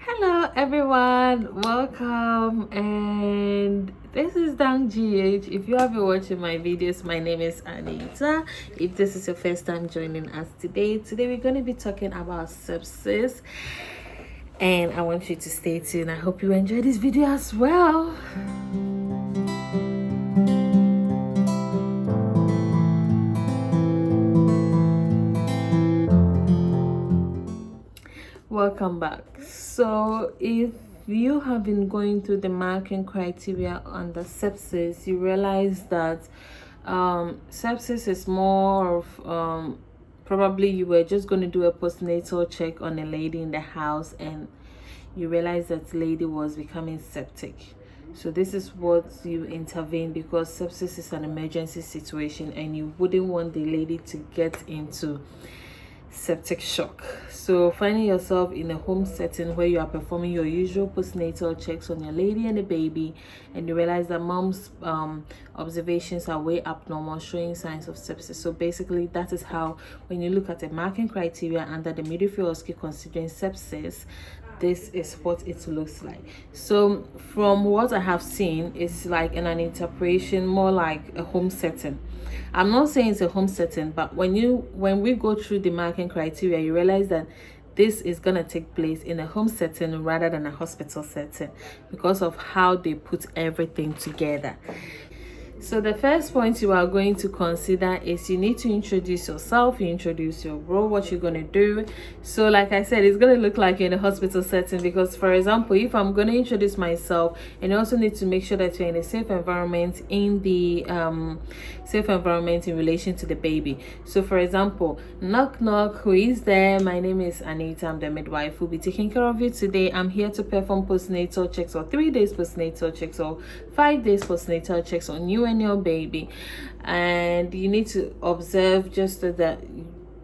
Hello everyone, welcome, and this is Dang GH. If you have been watching my videos, my name is Anita. If this is your first time joining us today we're going to be talking about sepsis, and I want you to stay tuned. I hope you enjoy this video as well. Welcome back. So if you have been going through the marking criteria under sepsis, you realize that sepsis is more of probably you were just going to do a postnatal check on a lady in the house and you realize that lady was becoming septic. So this is what you intervene, because sepsis is an emergency situation and you wouldn't want the lady to get into septic shock. So finding yourself in a home setting where you are performing your usual postnatal checks on your lady and the baby, and you realize that mom's observations are way abnormal, showing signs of sepsis. So basically that is how, when you look at the marking criteria under the midwifery Osce considering sepsis, this is what it looks like. So from what I have seen, it's like in an interpretation more like a home setting. I'm not saying it's a home setting, but when we go through the marking criteria, you realize that this is going to take place in a home setting rather than a hospital setting because of how they put everything together. So the first point you are going to consider is you need to introduce yourself, you introduce your role, what you're going to do. So like I said, it's going to look like you're in a hospital setting, because for example, if I'm going to introduce myself, and you also need to make sure that you're in a safe environment, in the safe environment in relation to the baby. So for example, knock knock, who is there? My name is Anita, I'm the midwife who'll be taking care of you today. I'm here to perform postnatal checks, or 3 days postnatal checks, or 5 days postnatal checks on you and your baby, and you need to observe just that.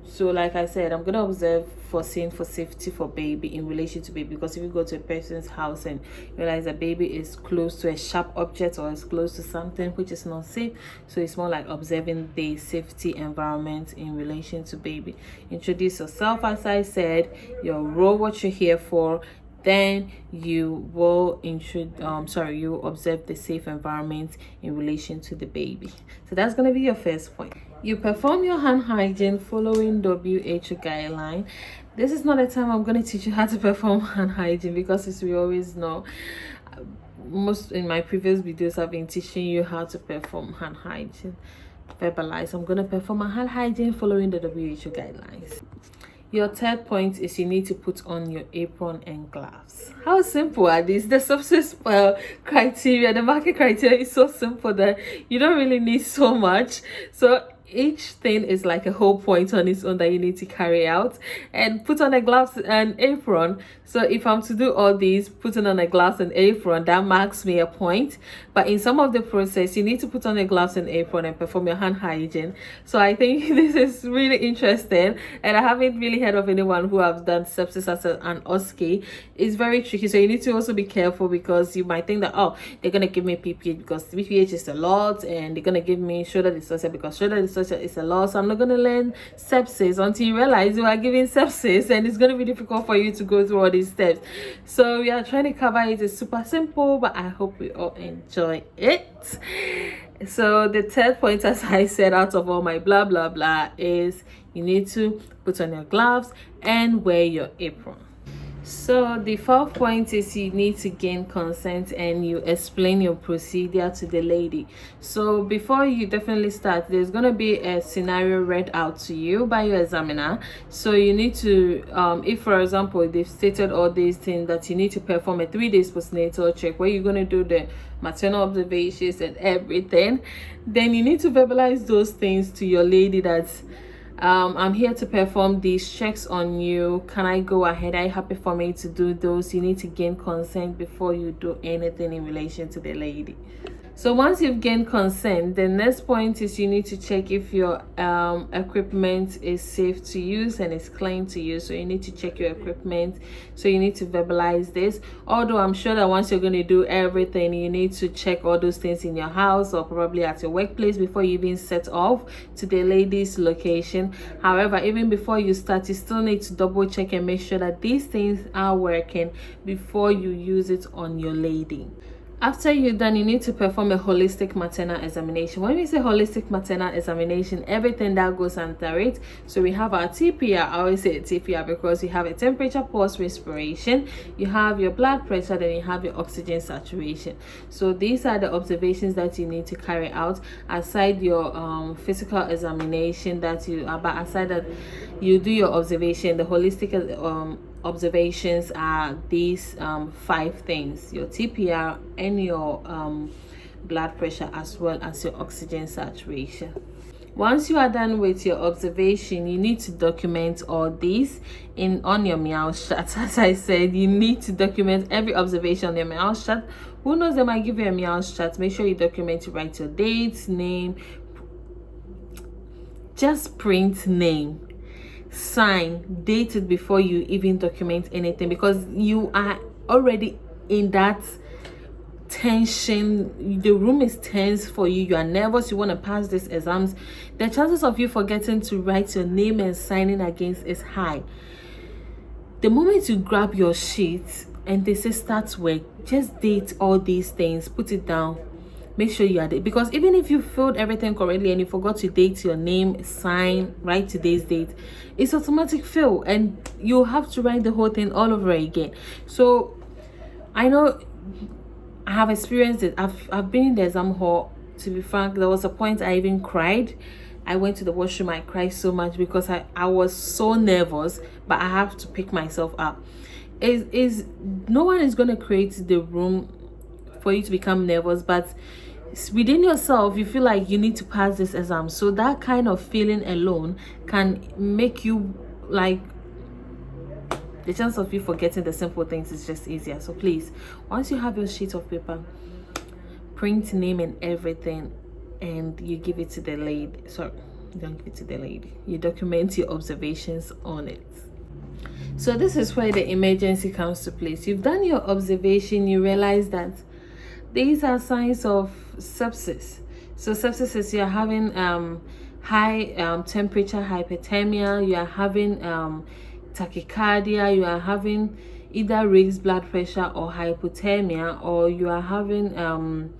So like I said, I'm going to observe for safety for baby in relation to baby, because if you go to a person's house and realize that baby is close to a sharp object or is close to something which is not safe, so it's more like observing the safety environment in relation to baby. Introduce yourself, as I said, your role, what you're here for. Then you will you observe the safe environment in relation to the baby. So that's going to be your first point. You perform your hand hygiene following WHO guideline. This is not a time I'm going to teach you how to perform hand hygiene, because as we always know, most in my previous videos I've been teaching you how to perform hand hygiene. Verbalize. I'm going to perform a hand hygiene following the WHO guidelines. Your third point is you need to put on your apron and gloves. How simple are these? The sepsis criteria, the market criteria is so simple that you don't really need so much. So each thing is like a whole point on its own that you need to carry out. And put on a gloves and apron. So if I'm to do all these, putting on a gloves and apron, that marks me a point. But in some of the process, you need to put on a gloves and apron and perform your hand hygiene. So I think this is really interesting, and I haven't really heard of anyone who has done sepsis as an Osce. It's very tricky, so you need to also be careful, because you might think that, oh, they're gonna give me PPH because PPH is a lot, and they're gonna give me shoulder dystocia because shoulder dystocia is a lot, so I'm not gonna learn sepsis, until you realize you are giving sepsis, and it's gonna be difficult for you to go through all these steps. So we are trying to cover it. It's super simple, but I hope we all enjoy it. So the third point, as I said, out of all my blah blah blah, is you need to put on your gloves and wear your apron. So the fourth point is you need to gain consent, and you explain your procedure to the lady. So before you definitely start, there's going to be a scenario read out to you by your examiner. So you need to if for example they've stated all these things, that you need to perform a 3 days postnatal check where you're going to do the maternal observations and everything, then you need to verbalize those things to your lady, that I'm here to perform these checks on you. Can I go ahead? Are you happy for me to do those? You need to gain consent before you do anything in relation to the lady. So once you've gained consent, the next point is you need to check if your equipment is safe to use and is clean to use. So you need to check your equipment. So you need to verbalize this. Although I'm sure that once you're going to do everything, you need to check all those things in your house or probably at your workplace before you even set off to the lady's location. However, even before you start, you still need to double check and make sure that these things are working before you use it on your lady. After you're done, you need to perform a holistic maternal examination. When we say holistic maternal examination, everything that goes under it. So we have our TPR. I always say TPR because you have a temperature, pulse, respiration, you have your blood pressure, then you have your oxygen saturation. So these are the observations that you need to carry out aside your physical examination that you but aside that you do your observation. The holistic observations are these 5 things: your TPR and your blood pressure, as well as your oxygen saturation. Once you are done with your observation, you need to document all these on your meow chart. As I said, you need to document every observation on your meow chart. Who knows, they might give you a meow chart. Make sure you document, you write your dates, name, just print name, sign, date it before you even document anything, because you are already in that tension. The room is tense for you. You are nervous. You want to pass these exams. The chances of you forgetting to write your name and signing against is high. The moment you grab your sheet and they say start work, just date all these things, put it down. Make sure you are there, because even if you filled everything correctly and you forgot to date your name, sign, write today's date, it's automatic fill and you have to write the whole thing all over again. So I know I have experienced it. I've been in the exam hall. To be frank, there was a point I even cried. I went to the washroom. I cried so much because I was so nervous, but I have to pick myself up. Is no one is going to create the room for you to become nervous, but within yourself you feel like you need to pass this exam. So that kind of feeling alone can make you, like, the chance of you forgetting the simple things is just easier. So please, once you have your sheet of paper, print name and everything, and you give it to the lady. Sorry, you don't give it to the lady. You document your observations on it. So this is where the emergency comes to place. You've done your observation. You realize that these are signs of sepsis. So sepsis is you're having high temperature, hyperthermia, you are having tachycardia, you are having either raised blood pressure or hypothermia, or you are having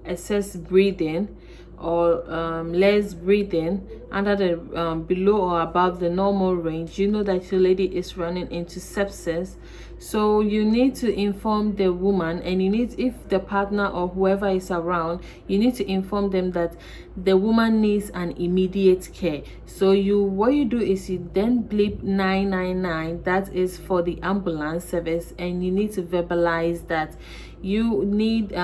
excess breathing or less breathing under the below or above the normal range. You know that your lady is running into sepsis. So you need to inform the woman, and you need, if the partner or whoever is around, you need to inform them that the woman needs an immediate care. So what you do is you then bleep 999, that is for the ambulance service, and you need to verbalize that you need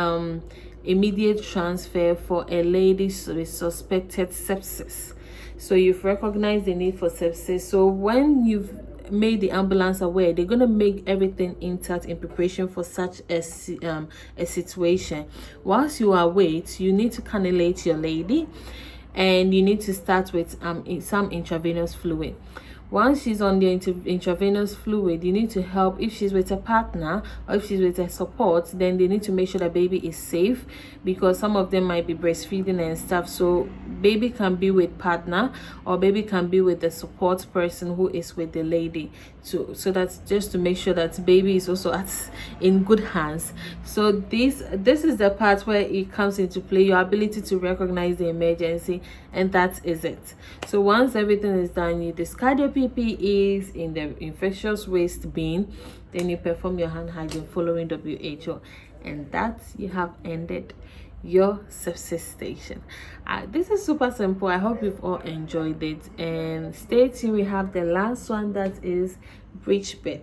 immediate transfer for a lady with suspected sepsis. So you've recognized the need for sepsis. So when you've made the ambulance aware, they're going to make everything intact in preparation for such a situation. Whilst you await, you need to cannulate your lady, and you need to start with some intravenous fluid. Once she's on the intravenous fluid, you need to help. If she's with a partner or if she's with a support, then they need to make sure that baby is safe, because some of them might be breastfeeding and stuff. So baby can be with partner, or baby can be with the support person who is with the lady, so that's just to make sure that baby is also in good hands. So this is the part where it comes into play, your ability to recognize the emergency, and that is it. So once everything is done, you discard your PPEs in the infectious waste bin, then you perform your hand hygiene following WHO, and that you have ended your sepsis station. This is super simple. I hope you've all enjoyed it, and stay tuned. We have the last one, that is breech birth.